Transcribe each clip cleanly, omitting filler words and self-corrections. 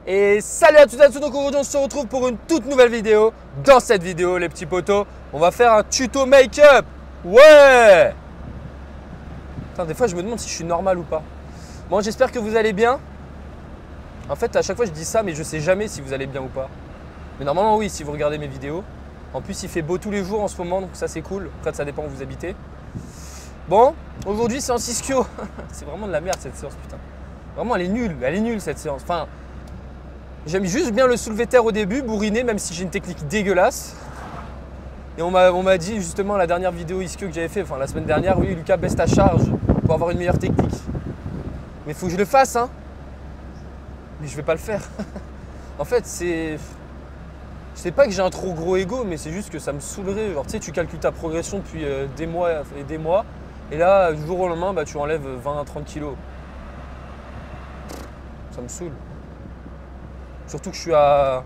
Et salut à toutes et à tous, donc aujourd'hui on se retrouve pour une toute nouvelle vidéo. Dans cette vidéo les petits potos, on va faire un tuto make-up. Ouais. Putain, des fois je me demande si je suis normal ou pas. Bon, j'espère que vous allez bien. En fait à chaque fois je dis ça mais je sais jamais si vous allez bien ou pas. Mais normalement oui, si vous regardez mes vidéos. En plus il fait beau tous les jours en ce moment, donc ça c'est cool. Après ça dépend où vous habitez. Bon, aujourd'hui c'est en ischio. C'est vraiment de la merde cette séance, putain. Vraiment elle est nulle cette séance. Enfin, j'aime juste bien le soulevé terre au début, bourriner, même si j'ai une technique dégueulasse. Et on m'a dit justement la dernière vidéo ischio que j'avais fait, enfin la semaine dernière, oui Lucas, baisse ta charge pour avoir une meilleure technique. Mais il faut que je le fasse, hein. Mais je vais pas le faire. En fait, c'est... Je sais pas que j'ai un trop gros ego, mais c'est juste que ça me saoulerait. Genre tu sais, tu calcules ta progression depuis des mois et des mois. Et là, du jour au lendemain, bah, tu enlèves 20 à 30 kilos. Ça me saoule. Surtout que je suis à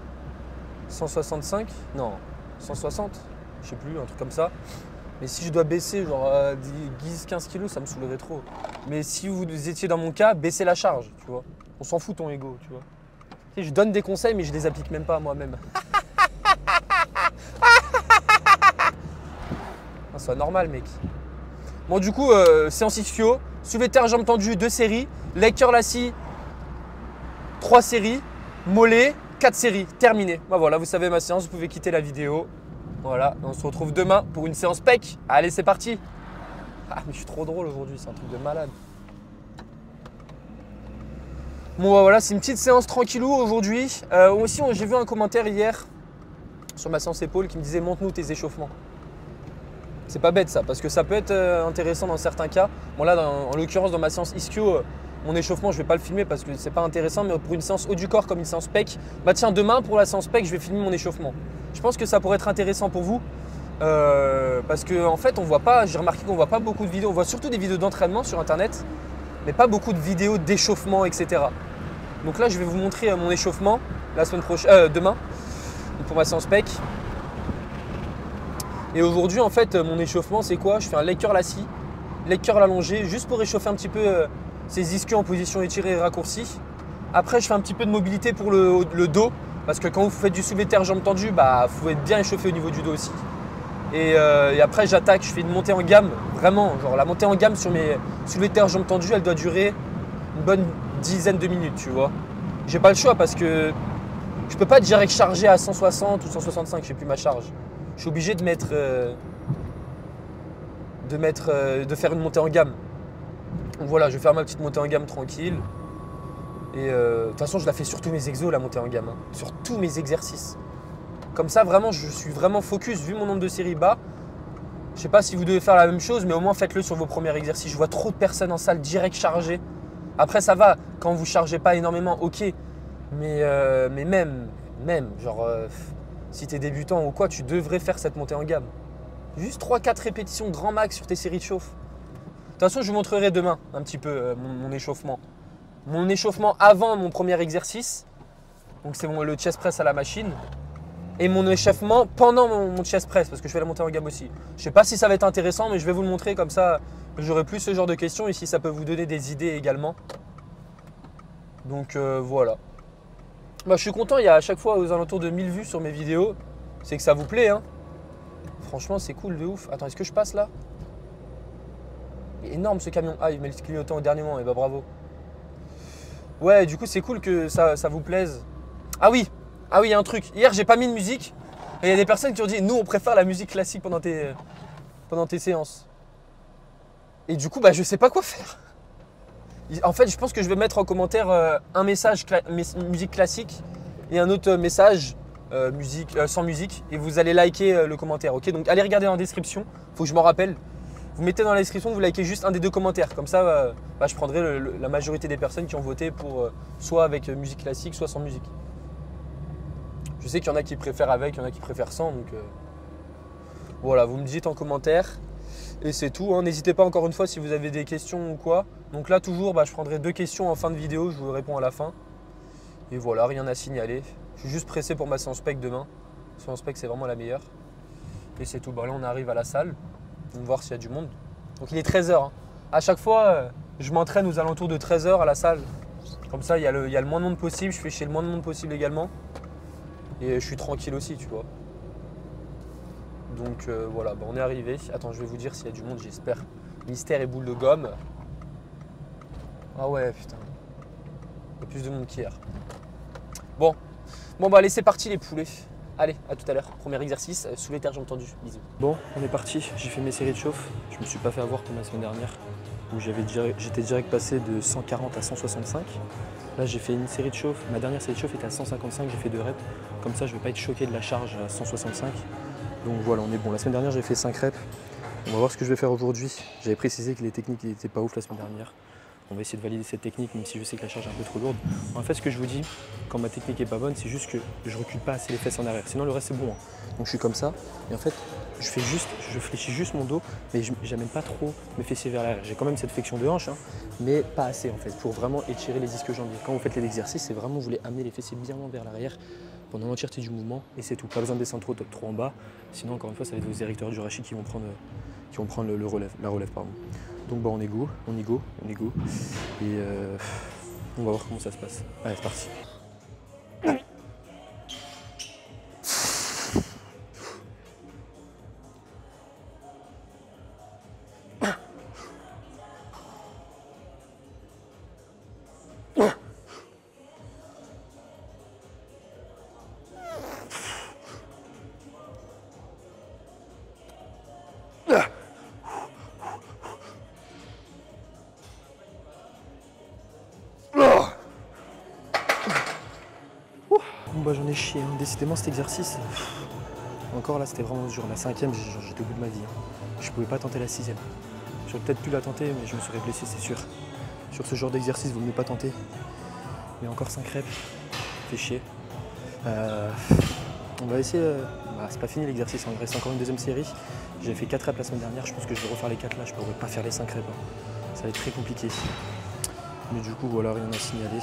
165, non, 160, je sais plus, un truc comme ça. Mais si je dois baisser genre 10-15 kilos, ça me saoulerait trop. Mais si vous étiez dans mon cas, baissez la charge, tu vois. On s'en fout ton ego, tu vois. Tu sais, je donne des conseils, mais je les applique même pas à moi-même. Sois normal, mec. Bon, du coup, séance ischio, soulevé de terre, jambes tendues, 2 séries, leg curl assis, 3 séries, mollet, 4 séries, terminé. Bah voilà, vous savez ma séance, vous pouvez quitter la vidéo. Voilà, on se retrouve demain pour une séance pec. Allez, c'est parti. Ah, mais je suis trop drôle aujourd'hui, c'est un truc de malade. Bon, bah voilà, c'est une petite séance tranquillou aujourd'hui. Aussi, j'ai vu un commentaire hier sur ma séance épaule qui me disait montre-nous tes échauffements. C'est pas bête ça, parce que ça peut être intéressant dans certains cas. Bon là, en l'occurrence, dans ma séance ischio, mon échauffement, je vais pas le filmer parce que c'est pas intéressant, mais pour une séance haut du corps comme une séance pec, bah tiens, demain pour la séance pec, je vais filmer mon échauffement. Je pense que ça pourrait être intéressant pour vous parce que en fait, on voit pas, j'ai remarqué qu'on voit pas beaucoup de vidéos, on voit surtout des vidéos d'entraînement sur internet, mais pas beaucoup de vidéos d'échauffement, etc. Donc là, je vais vous montrer mon échauffement la semaine prochaine, demain, pour ma séance pec. Et aujourd'hui, en fait, mon échauffement, c'est quoi? Je fais un leg curl assis, leg curl allongé, juste pour réchauffer un petit peu ces ischios en position étirée et raccourcie. Après, je fais un petit peu de mobilité pour le dos, parce que quand vous faites du soulevé de terre jambes tendues, bah, faut être bien échauffé au niveau du dos aussi. Et après, j'attaque, je fais une montée en gamme, vraiment, genre la montée en gamme sur mes soulevés de terre jambes tendues, elle doit durer une bonne dizaine de minutes, tu vois. J'ai pas le choix parce que je peux pas direct charger à 160 ou 165, je sais plus ma charge. Je suis obligé de faire une montée en gamme. Donc voilà, je vais faire ma petite montée en gamme tranquille. Et de toute façon, je la fais sur tous mes exos, la montée en gamme, hein, sur tous mes exercices. Comme ça, vraiment, je suis vraiment focus, vu mon nombre de séries bas. Je sais pas si vous devez faire la même chose, mais au moins faites-le sur vos premiers exercices. Je vois trop de personnes en salle direct chargées. Après, ça va, quand vous chargez pas énormément, ok. Mais même, genre, si tu es débutant ou quoi, tu devrais faire cette montée en gamme. Juste 3-4 répétitions grand max sur tes séries de chauffe. De toute façon, je vous montrerai demain un petit peu mon échauffement. Mon échauffement avant mon premier exercice. Donc c'est le chest press à la machine. Et mon échauffement pendant mon chest press, parce que je fais la montée en gamme aussi. Je ne sais pas si ça va être intéressant, mais je vais vous le montrer comme ça. J'aurai plus ce genre de questions et si ça peut vous donner des idées également. Donc voilà. Bah, je suis content, il y a à chaque fois aux alentours de 1000 vues sur mes vidéos. C'est que ça vous plaît, hein. Franchement, c'est cool de ouf. Attends, est-ce que je passe là? Il est énorme ce camion. Ah, il met le clignotant au dernier moment, et bah bravo. Ouais, du coup, c'est cool que ça vous plaise. Ah oui, il y a un truc. Hier, j'ai pas mis de musique. Et il y a des personnes qui ont dit, nous, on préfère la musique classique pendant tes séances. Et du coup, bah, je sais pas quoi faire. En fait, je pense que je vais mettre en commentaire un message musique classique et un autre message sans musique. Et vous allez liker le commentaire, ok? Donc allez regarder en description, faut que je m'en rappelle. Vous mettez dans la description, vous likez juste un des deux commentaires. Comme ça, je prendrai la majorité des personnes qui ont voté pour soit avec musique classique, soit sans musique. Je sais qu'il y en a qui préfèrent avec, il y en a qui préfèrent sans. Donc voilà, vous me dites en commentaire. Et c'est tout, hein. N'hésitez pas encore une fois si vous avez des questions ou quoi. Donc là toujours, je prendrai 2 questions en fin de vidéo, je vous réponds à la fin. Et voilà, rien à signaler. Je suis juste pressé pour ma séance pec demain. La séance pec c'est vraiment la meilleure. Et c'est tout, là on arrive à la salle. On va voir s'il y a du monde. Donc il est 13h. Hein. À chaque fois, je m'entraîne aux alentours de 13h à la salle. Comme ça, il y a le moins de monde possible, je fais chez le moins de monde possible également. Et je suis tranquille aussi, tu vois. Donc voilà, on est arrivé. Attends, je vais vous dire s'il y a du monde, j'espère. Mystère et boule de gomme. Ah ouais, putain. Il y a plus de monde qu'hier. Bon, bah allez, c'est parti les poulets. Allez, à tout à l'heure. Premier exercice, sous les terres, j'ai entendu. Bisous. Bon, on est parti. J'ai fait mes séries de chauffe. Je me suis pas fait avoir comme la semaine dernière, où j'étais direct passé de 140 à 165. Là, j'ai fait une série de chauffe. Ma dernière série de chauffe était à 155, j'ai fait 2 reps. Comme ça, je ne vais pas être choqué de la charge à 165. Donc voilà, on est bon. La semaine dernière, j'ai fait 5 reps. On va voir ce que je vais faire aujourd'hui. J'avais précisé que les techniques n'étaient pas ouf la semaine dernière. On va essayer de valider cette technique, même si je sais que la charge est un peu trop lourde. En fait, ce que je vous dis, quand ma technique est pas bonne, c'est juste que je recule pas assez les fesses en arrière. Sinon, le reste, c'est bon. Donc je suis comme ça. Et en fait, je fléchis juste mon dos, mais je n'amène pas trop mes fessiers vers l'arrière. J'ai quand même cette flexion de hanche, hein, mais pas assez en fait, pour vraiment étirer les disques jambiers. Quand vous faites les exercices, c'est vraiment, vous voulez amener les fessiers bien vers l'arrière pendant l'entièreté du mouvement, et c'est tout. Pas besoin de descendre trop en bas. Sinon, encore une fois, ça va être vos érecteurs du rachis qui vont prendre la relève. Pardon. Donc on y go. Et on va voir comment ça se passe. Allez, c'est parti. Bon, j'en ai chié, hein. Décidément cet exercice. Encore là, c'était vraiment dur. La 5e, j'étais au bout de ma vie. Hein. Je pouvais pas tenter la 6e. J'aurais peut-être pu la tenter, mais je me serais blessé, c'est sûr. Sur ce genre d'exercice, vous ne mieux pas tenter. Mais encore 5 reps, fait chier. On va essayer. C'est pas fini l'exercice, il me reste encore une deuxième série. J'ai fait 4 reps la semaine dernière, je pense que je vais refaire les 4 là, je pourrais pas faire les 5 reps. Hein. Ça va être très compliqué. Mais du coup, voilà, rien à signaler.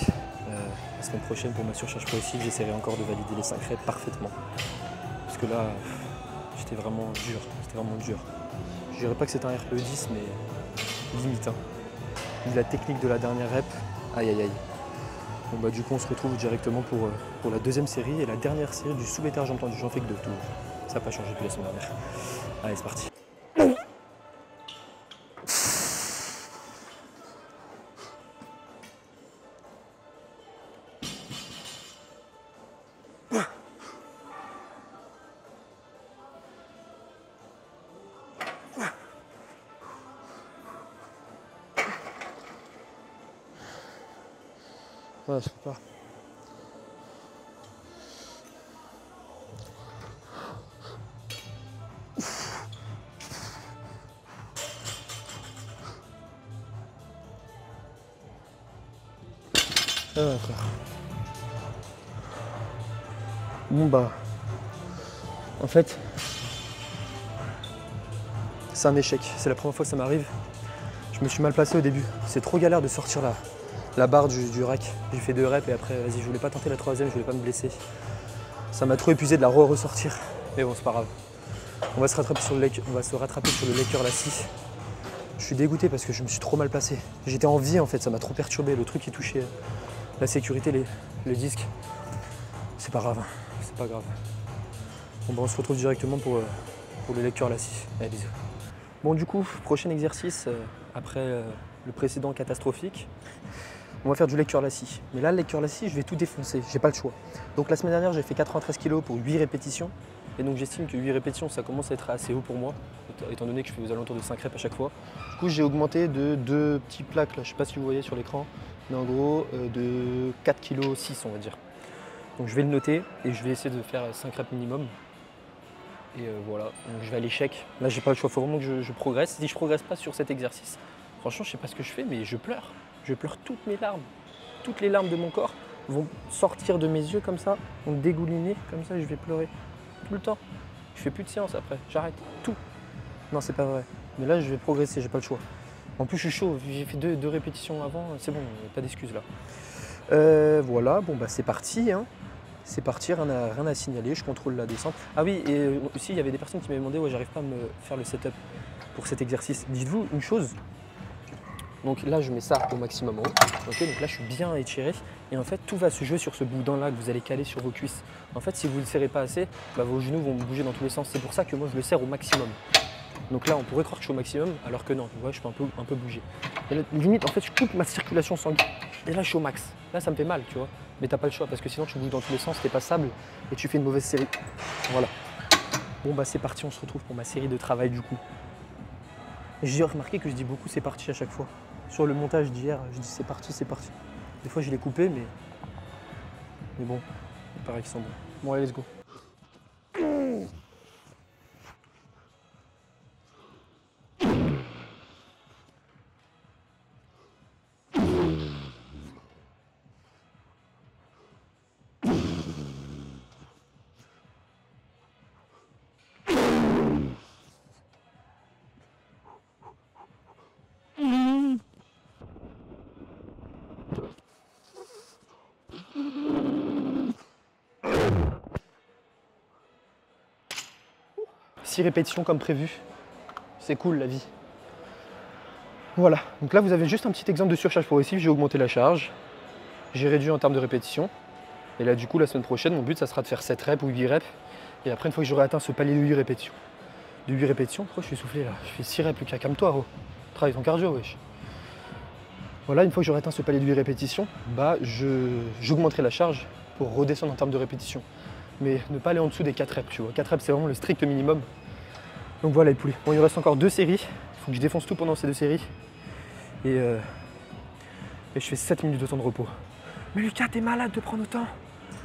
La semaine prochaine, pour ma surcharge progressive, j'essaierai encore de valider les 5 reps parfaitement. Parce que là, c'était vraiment dur. Je dirais pas que c'est un RPE 10, mais limite. Hein. Vu la technique de la dernière rep, aïe aïe aïe. Bon bah du coup on se retrouve directement pour la deuxième série et la dernière série du soulevé terre, j'ai entendu, j'en fais que 2 tout. Ça n'a pas changé depuis la semaine dernière. Allez, c'est parti. Ah, je peux pas. Ah, d'accord. Bon bah, en fait, c'est un échec. C'est la première fois que ça m'arrive. Je me suis mal placé au début. C'est trop galère de sortir la barre du rack. J'ai fait 2 reps et après, vas-y, je voulais pas tenter la 3e, je voulais pas me blesser. Ça m'a trop épuisé de la ressortir. Mais bon, c'est pas grave. On va se rattraper sur le leg curl assis. Je suis dégoûté parce que je me suis trop mal placé. J'étais en vie en fait, ça m'a trop perturbé. Le truc qui touchait la sécurité, le disque. C'est pas grave, c'est pas grave. Bon, bah, on se retrouve directement pour le leg curl assis. Allez, bisous. Bon, du coup, prochain exercice après le précédent catastrophique. On va faire du leg curl assis. Mais là, le leg curl assis, je vais tout défoncer, j'ai pas le choix. Donc la semaine dernière, j'ai fait 93 kg pour 8 répétitions. Et donc j'estime que 8 répétitions, ça commence à être assez haut pour moi, étant donné que je fais aux alentours de 5 reps à chaque fois. Du coup, j'ai augmenté de 2 petits plaques, là, je sais pas si vous voyez sur l'écran, mais en gros, de 4 kg 6, on va dire. Donc je vais le noter et je vais essayer de faire 5 reps minimum. Et voilà, donc je vais à l'échec. Là, j'ai pas le choix, il faut vraiment que je progresse. Si je progresse pas sur cet exercice, franchement, je sais pas ce que je fais, mais je pleure. Je pleure toutes mes larmes. Toutes les larmes de mon corps vont sortir de mes yeux comme ça, vont dégouliner, comme ça, je vais pleurer tout le temps. Je fais plus de séance après, j'arrête tout. Non, c'est pas vrai. Mais là, je vais progresser, j'ai pas le choix. En plus, je suis chaud, j'ai fait deux répétitions avant, c'est bon, pas d'excuses là. Voilà, bon bah c'est parti. Hein. C'est parti, rien à signaler, je contrôle la descente. Ah oui, et aussi, il y avait des personnes qui m'avaient demandé, ouais, j'arrive pas à me faire le setup pour cet exercice. Dites-vous une chose, Donc là, je mets ça au maximum en haut. Ok, donc là, je suis bien étiré. Et en fait, tout va se jouer sur ce boudin-là que vous allez caler sur vos cuisses. En fait, si vous ne le serrez pas assez, bah, vos genoux vont bouger dans tous les sens. C'est pour ça que moi, je le serre au maximum. Donc là, on pourrait croire que je suis au maximum, alors que non, tu vois, je peux un peu bouger. Et là, limite, en fait, je coupe ma circulation sanguine. Et là, je suis au max. Là, ça me fait mal, tu vois. Mais t'as pas le choix, parce que sinon, tu bouges dans tous les sens, t'es pas stable, et tu fais une mauvaise série. Voilà. Bon, bah, c'est parti, on se retrouve pour ma série de travail, du coup. Et j'ai remarqué que je dis beaucoup c'est parti à chaque fois. Sur le montage d'hier, je dis c'est parti, c'est parti. Des fois, je l'ai coupé, mais bon, il paraît qu'ils sont bons. Bon, allez, let's go. Six répétitions comme prévu. C'est cool la vie. Voilà, donc là vous avez juste un petit exemple de surcharge progressive. J'ai augmenté la charge, j'ai réduit en termes de répétitions. Et là du coup la semaine prochaine, mon but ça sera de faire 7 reps ou 8 reps. Et après une fois que j'aurai atteint ce palier de 8 répétitions. De 8 répétitions, pourquoi je suis soufflé là? Je fais 6 reps, Lucas, calme-toi, oh. Travaille ton cardio, wesh. Voilà, une fois que j'aurai atteint ce palier de 8 répétitions, bah j'augmenterai la charge pour redescendre en termes de répétitions. Mais ne pas aller en dessous des 4 reps, tu vois. 4 reps c'est vraiment le strict minimum. Donc voilà les poulets. Bon, il me reste encore 2 séries. Il faut que je défonce tout pendant ces 2 séries. Et je fais 7 minutes de temps de repos. Mais Lucas, t'es malade de prendre autant.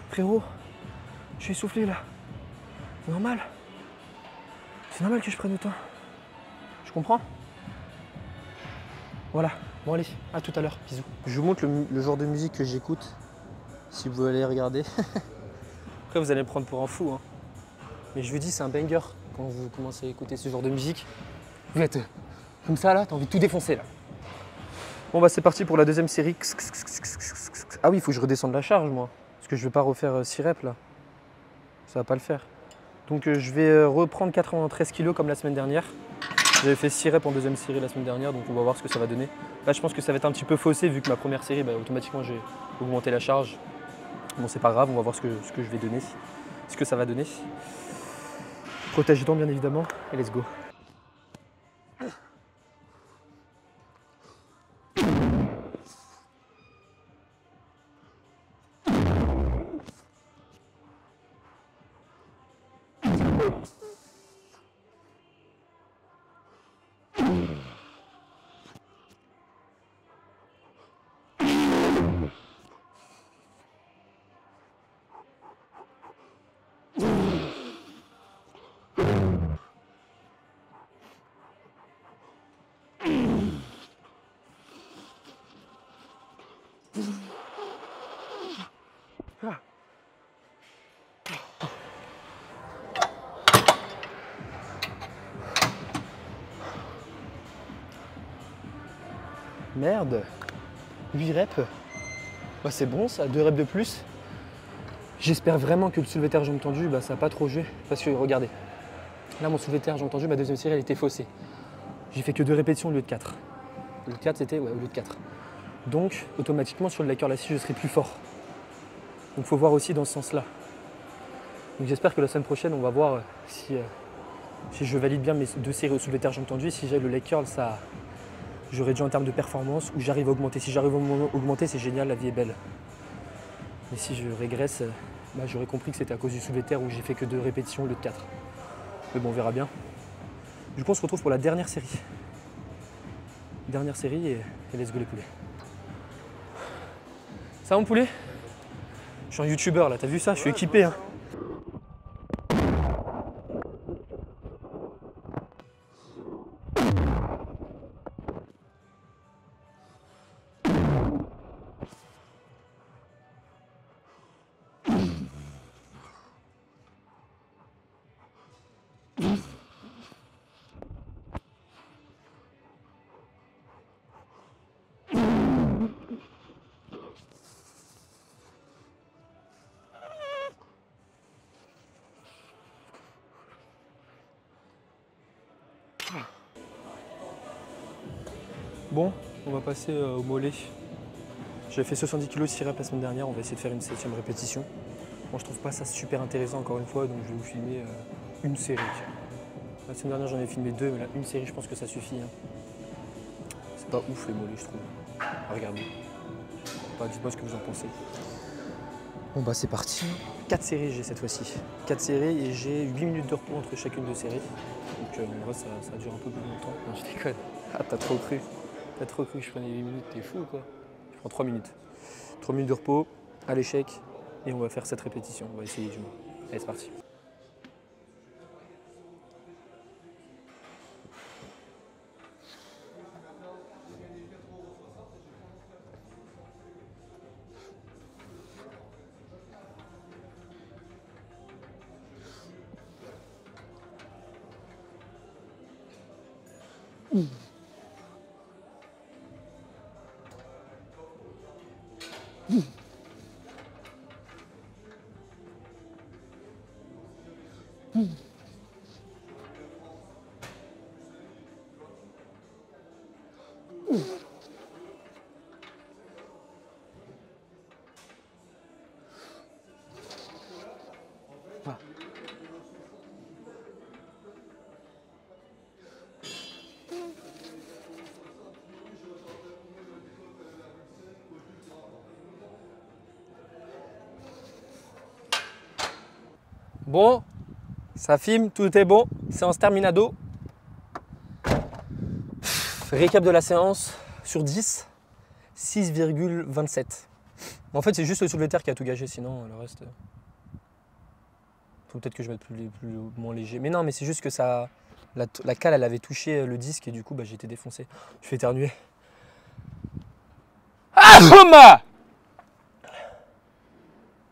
Frérot, je suis essoufflé là. C'est normal. C'est normal que je prenne autant. Je comprends. Voilà. Bon allez, à tout à l'heure. Bisous. Je vous montre le genre de musique que j'écoute. Si vous voulez regarder. Après vous allez me prendre pour un fou. Hein. Mais je vous dis, c'est un banger quand vous commencez à écouter ce genre de musique. Vous êtes comme ça là, t'as envie de tout défoncer là. Bon bah c'est parti pour la deuxième série. Ah oui, il faut que je redescende la charge moi. Parce que je vais pas refaire 6 reps là. Ça va pas le faire. Donc je vais reprendre 93 kg comme la semaine dernière. J'avais fait 6 reps en deuxième série la semaine dernière, donc on va voir ce que ça va donner. Là je pense que ça va être un petit peu faussé vu que ma première série, bah, automatiquement j'ai augmenté la charge. Bon c'est pas grave, on va voir ce que je vais donner, ce que ça va donner. Protège les dents bien évidemment, et let's go. Merde, 8 reps, bah, c'est bon ça, 2 reps de plus. J'espère vraiment que le soulevé de terre jambes tendues, bah, ça n'a pas trop joué. Parce que regardez, là mon soulevé de terre jambes tendues, ma deuxième série elle était faussée. J'ai fait que 2 répétitions au lieu de 4. Le 4 c'était ouais, au lieu de 4. Donc automatiquement sur le leg curl assis je serai plus fort. Donc il faut voir aussi dans ce sens là. Donc j'espère que la semaine prochaine on va voir si je valide bien mes 2 séries au soulevé de terre jambes tendues. Si j'ai le leg curl, ça je réduis en termes de performance ou j'arrive à augmenter. Si j'arrive à augmenter, c'est génial, la vie est belle. Mais si je régresse, bah, j'aurais compris que c'était à cause du soulevé de terre où j'ai fait que 2 répétitions au lieu de 4. Mais bon, on verra bien. Du coup, on se retrouve pour la dernière série. Dernière série et let's go les poulets. Ça va mon poulet? Je suis un youtubeur là, t'as vu ça? Je suis équipé. Hein. Bon, On va passer au mollet. J'avais fait 70 kg de reps la semaine dernière, on va essayer de faire une 7e répétition. Moi je trouve pas ça super intéressant encore une fois, donc je vais vous filmer une série. La semaine dernière j'en ai filmé 2, mais là une série je pense que ça suffit. Hein. C'est pas ouf les mollets je trouve. Regardez. Dites-moi ce que vous en pensez. Bon bah c'est parti. 4 séries j'ai cette fois-ci. 4 séries et j'ai 8 minutes de repos entre chacune de séries. Donc en vrai ça dure un peu plus longtemps. Non je déconne. Ah t'as trop cru. T'as trop cru que je prenais 8 minutes, t'es fou ou quoi? Je prends 3 minutes. 3 minutes de repos, à l'échec, et on va faire cette répétition. On va essayer du moins. Allez c'est parti. Bon, ça filme, tout est bon, séance terminado. Récap de la séance, sur 10, 6,27. En fait, c'est juste le soulevé de terre qui a tout gagé, sinon le reste... Faut peut-être que je mette plus moins léger. Mais non, mais c'est juste que ça, la cale, elle avait touché le disque et du coup, bah, j'ai été défoncé. Je vais éternuer. Ah,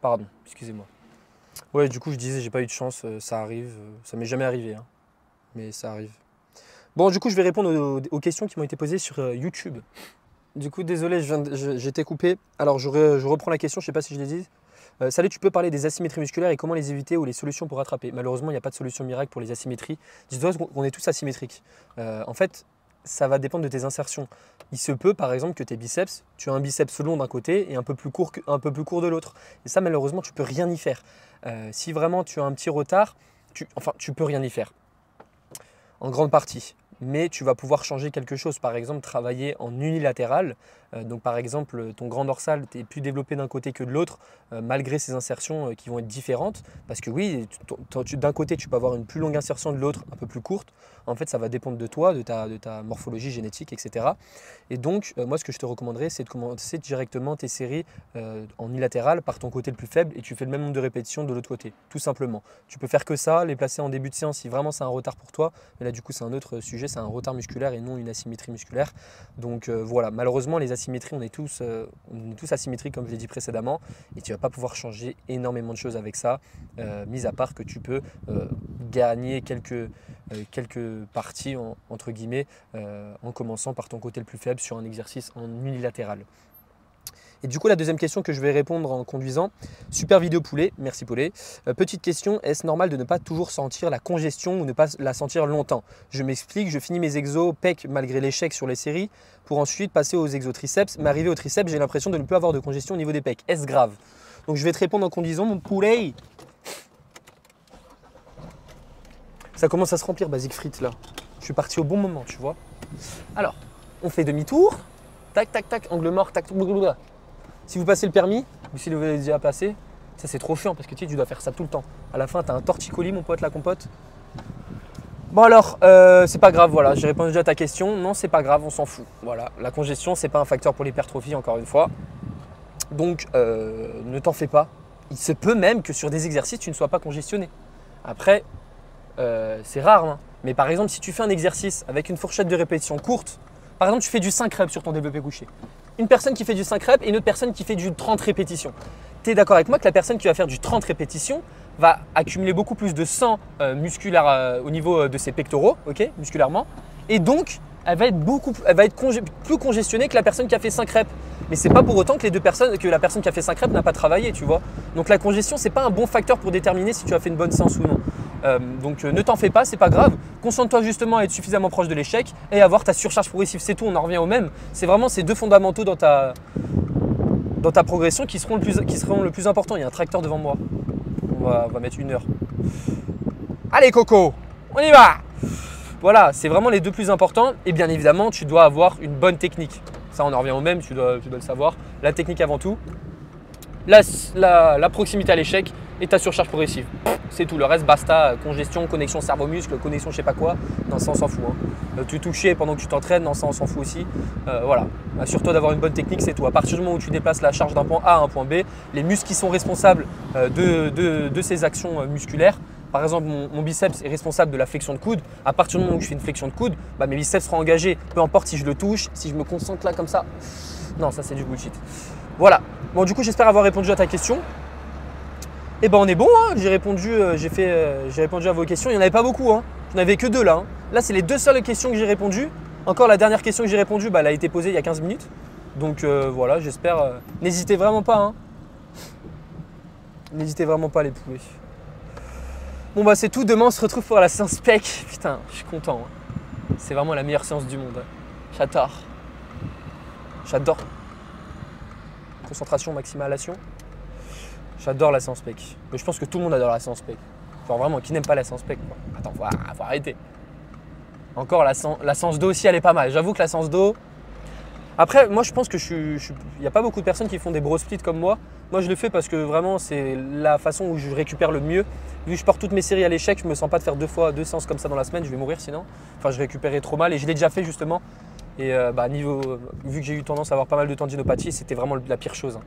pardon, excusez-moi. Ouais, du coup, je disais, j'ai pas eu de chance, ça arrive. Ça m'est jamais arrivé, hein, mais ça arrive. Bon, du coup, je vais répondre aux questions qui m'ont été posées sur YouTube. Du coup, désolé, j'ai été coupé. Alors, je reprends la question, je sais pas si je l'ai dit. Salut, tu peux parler des asymétries musculaires et comment les éviter ou les solutions pour rattraper? Malheureusement, il n'y a pas de solution miracle pour les asymétries. Dis-toi qu'on est tous asymétriques. En fait, ça va dépendre de tes insertions. Il se peut par exemple que tes biceps, tu as un biceps long d'un côté et un peu plus court de l'autre. Et ça, malheureusement, tu peux rien y faire. Si vraiment tu as un petit retard, tu peux rien y faire. En grande partie. Mais tu vas pouvoir changer quelque chose. Par exemple, travailler en unilatéral. Donc par exemple, ton grand dorsal est plus développé d'un côté que de l'autre, malgré ces insertions qui vont être différentes. Parce que oui, d'un côté, tu peux avoir une plus longue insertion, de l'autre un peu plus courte. En fait, ça va dépendre de toi, de ta morphologie génétique, etc. Et donc, moi, ce que je te recommanderais, c'est de commencer directement tes séries en unilatéral par ton côté le plus faible et tu fais le même nombre de répétitions de l'autre côté, tout simplement. Tu peux faire que ça, les placer en début de séance si vraiment c'est un retard pour toi. Mais là, du coup, c'est un autre sujet, c'est un retard musculaire et non une asymétrie musculaire. Donc voilà, malheureusement, les asymétries, on est tous asymétriques comme je l'ai dit précédemment et tu ne vas pas pouvoir changer énormément de choses avec ça, mis à part que tu peux gagner quelques parties entre guillemets en commençant par ton côté le plus faible sur un exercice en unilatéral. Et du coup, la deuxième question que je vais répondre en conduisant, super vidéo poulet, merci poulet. Petite question, est-ce normal de ne pas toujours sentir la congestion ou ne pas la sentir longtemps? Je m'explique, je finis mes exos pec malgré l'échec sur les séries pour ensuite passer aux exos triceps. Mais arrivé au triceps, j'ai l'impression de ne plus avoir de congestion au niveau des pecs. Est-ce grave? Donc je vais te répondre en conduisant, mon poulet. Ça commence à se remplir, Basic Frites là. Je suis parti au bon moment, tu vois. Alors, on fait demi-tour. Tac, tac, tac, angle mort, tac, blablabla. Si vous passez le permis, ou si vous l'avez déjà passé, ça c'est trop chiant parce que tu dois faire ça tout le temps. À la fin, tu as un torticolis, mon pote, la compote. Bon alors, c'est pas grave, voilà, j'ai répondu déjà à ta question. Non, c'est pas grave, on s'en fout. Voilà, la congestion, c'est pas un facteur pour l'hypertrophie, encore une fois. Donc, ne t'en fais pas. Il se peut même que sur des exercices, tu ne sois pas congestionné. Après, c'est rare, hein. Mais par exemple, si tu fais un exercice avec une fourchette de répétition courte, par exemple, tu fais du 5 reps sur ton développé couché. Une personne qui fait du 5 reps et une autre personne qui fait du 30 répétitions. Tu es d'accord avec moi que la personne qui va faire du 30 répétitions va accumuler beaucoup plus de sang musculaire au niveau de ses pectoraux, okay, musculairement. Et donc, elle va être plus congestionnée que la personne qui a fait 5 reps. Mais ce n'est pas pour autant que la personne qui a fait 5 reps n'a pas travaillé, tu vois. Donc la congestion, ce n'est pas un bon facteur pour déterminer si tu as fait une bonne séance ou non. Donc ne t'en fais pas, c'est pas grave. Concentre-toi justement à être suffisamment proche de l'échec et avoir ta surcharge progressive. C'est tout, on en revient au même. C'est vraiment ces deux fondamentaux dans ta progression qui seront le plus important. Il y a un tracteur devant moi. On va mettre 1 heure. Allez Coco, on y va! Voilà, c'est vraiment les deux plus importants. Et bien évidemment, tu dois avoir une bonne technique. Ça, on en revient au même, tu dois le savoir. La technique avant tout. La proximité à l'échec et ta surcharge progressive. C'est tout, le reste basta, congestion, connexion cerveau-muscle, connexion je sais pas quoi, non ça on s'en fout. Hein. Tu touchais pendant que tu t'entraînes, non ça on s'en fout aussi. Voilà, assure-toi d'avoir une bonne technique, c'est tout. À partir du moment où tu déplaces la charge d'un point A à un point B, les muscles qui sont responsables de ces actions musculaires, par exemple mon biceps est responsable de la flexion de coude, à partir du moment où je fais une flexion de coude, bah, mes biceps seront engagés, peu importe si je le touche, si je me concentre là comme ça. Non ça c'est du bullshit. Voilà, bon du coup j'espère avoir répondu à ta question. Et ben on est bon, hein. J'ai répondu à vos questions. Il n'y en avait pas beaucoup, hein. J'en avais que 2 là. Hein. Là c'est les 2 seules questions que j'ai répondues. Encore la dernière question que j'ai répondue, bah, elle a été posée il y a 15 minutes. Donc voilà, j'espère. N'hésitez vraiment pas. Hein. N'hésitez vraiment pas les poulets. Bon bah c'est tout, demain on se retrouve pour la séance spec. Putain, je suis content. Hein. C'est vraiment la meilleure séance du monde. Hein. J'adore. J'adore. Concentration, maximalisation. J'adore la séance spec. Mais je pense que tout le monde adore la séance spec. Genre vraiment, qui n'aime pas la séance spec quoi. Attends, faut arrêter. Encore la séance dos aussi, elle est pas mal. J'avoue que la séance dos. Après, moi je pense que il n'y a pas beaucoup de personnes qui font des bro splits comme moi. Moi je le fais parce que vraiment c'est la façon où je récupère le mieux. Vu que je porte toutes mes séries à l'échec, je me sens pas de faire 2 séances comme ça dans la semaine, je vais mourir sinon. Enfin je récupérais trop mal et je l'ai déjà fait justement. Et vu que j'ai eu tendance à avoir pas mal de tendinopathie, c'était vraiment la pire chose. Hein.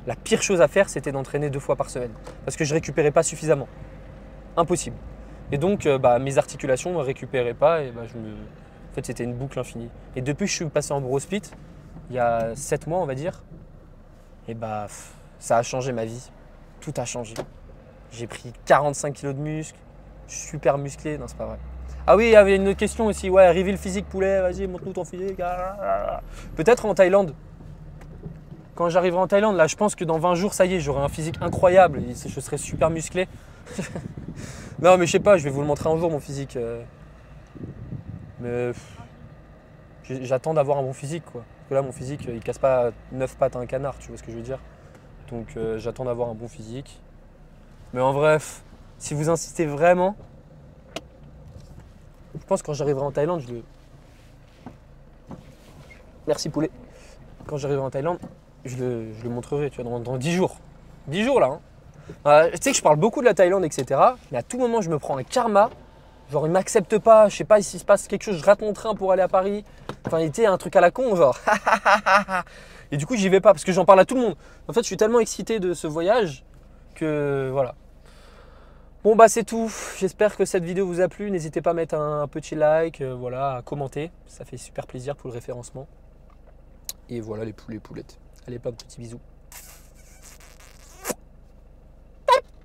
La pire chose à faire, c'était d'entraîner 2 fois par semaine. Parce que je récupérais pas suffisamment. Impossible. Et donc, mes articulations ne récupéraient pas. Et en fait, c'était une boucle infinie. Et depuis que je suis passé en bro split, il y a 7 mois, on va dire, et ça a changé ma vie. Tout a changé. J'ai pris 45 kg de muscle. Je suis super musclé. Non, c'est pas vrai. Ah oui, il y avait une autre question aussi. Ouais, reveal physique, poulet. Vas-y, montre-nous ton physique. Peut-être en Thaïlande. Quand j'arriverai en Thaïlande, là, je pense que dans 20 jours, ça y est, j'aurai un physique incroyable. Je serai super musclé. Non, mais je sais pas, je vais vous le montrer un jour, mon physique. Mais j'attends d'avoir un bon physique, quoi. Parce que là, mon physique, il casse pas 9 pattes à un canard, tu vois ce que je veux dire. Donc, j'attends d'avoir un bon physique. Mais en bref, si vous insistez vraiment, je pense que quand j'arriverai en Thaïlande, Merci, poulet. Quand j'arriverai en Thaïlande, je le montrerai, tu vois, dans 10 jours. 10 jours, là. Hein. Tu sais que je parle beaucoup de la Thaïlande, etc. Mais à tout moment, je me prends un karma. Genre, ils ne m'acceptent pas. Je sais pas s'il se passe quelque chose. Je rate mon train pour aller à Paris. Enfin, il était un truc à la con, genre. Et du coup, j'y vais pas parce que j'en parle à tout le monde. En fait, je suis tellement excité de ce voyage que voilà. Bon, bah, c'est tout. J'espère que cette vidéo vous a plu. N'hésitez pas à mettre un petit like, voilà, à commenter. Ça fait super plaisir pour le référencement. Et voilà les poulets, poulettes. Allez, pas de petits bisous.